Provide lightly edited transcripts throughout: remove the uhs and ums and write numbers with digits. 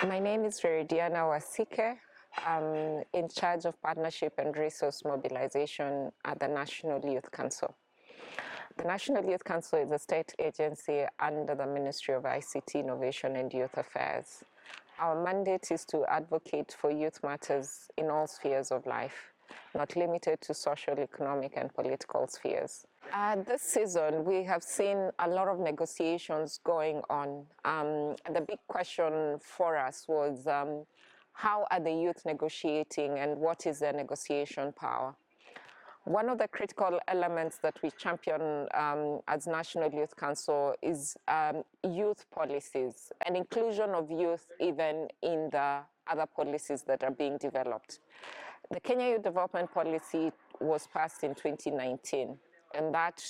My name is Viridiana Wasike. I'm in charge of partnership and resource mobilization at the National Youth Council. The National Youth Council is a state agency under the Ministry of ICT, Innovation and Youth Affairs. Our mandate is to advocate for youth matters in all spheres of life, not limited to social, economic and political spheres. This season, we have seen a lot of negotiations going on. The big question for us was how are the youth negotiating and what is their negotiation power? One of the critical elements that we champion as National Youth Council is youth policies and inclusion of youth even in the other policies that are being developed. The Kenya Youth Development Policy was passed in 2019, and that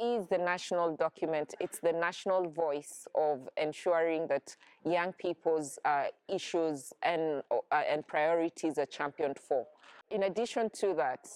is the national document. It's the national voice of ensuring that young people's issues and priorities are championed for. In addition to that,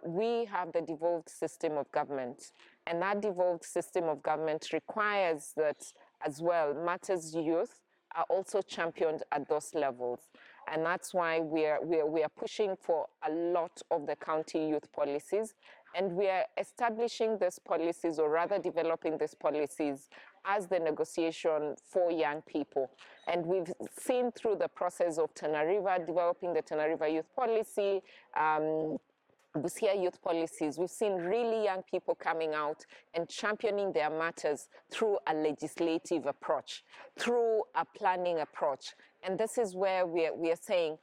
we have the devolved system of government, and that devolved system of government requires that as well matters youth are also championed at those levels. And that's why we are pushing for a lot of the county youth policies, and we are establishing these policies, or rather developing these policies as the negotiation for young people. And we've seen through the process of Tana River, developing the Tana River youth policy, Busia youth policies, we've seen really young people coming out and championing their matters through a legislative approach, through a planning approach. And this is where we are saying,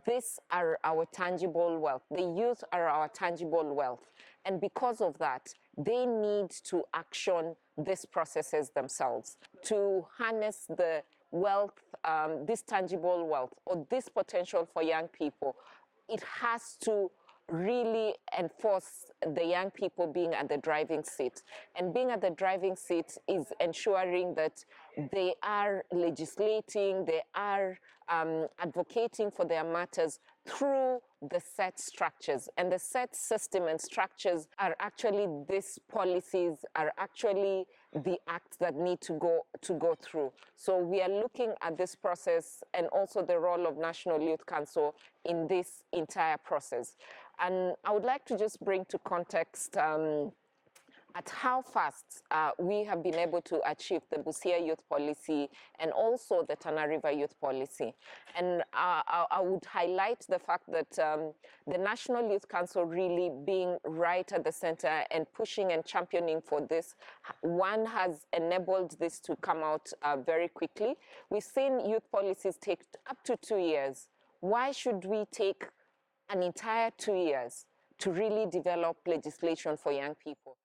these are our tangible wealth. The youth are our tangible wealth. And because of that, they need to action these processes themselves to harness the wealth, this tangible wealth, or this potential for young people. It has to really enforce the young people being at the driving seat. And being at the driving seat is ensuring that they are legislating, they are advocating for their matters through the set structures. And the set system and structures are actually, these policies are actually the acts that need to go through. So we are looking at this process and also the role of National Youth Council in this entire process. And I would like to just bring to context at how fast we have been able to achieve the Busia Youth Policy and also the Tana River Youth Policy. And I would highlight the fact that the National Youth Council really being right at the center and pushing and championing for this, one has enabled this to come out very quickly. We've seen youth policies take up to 2 years. Why should we take an entire 2 years to really develop legislation for young people?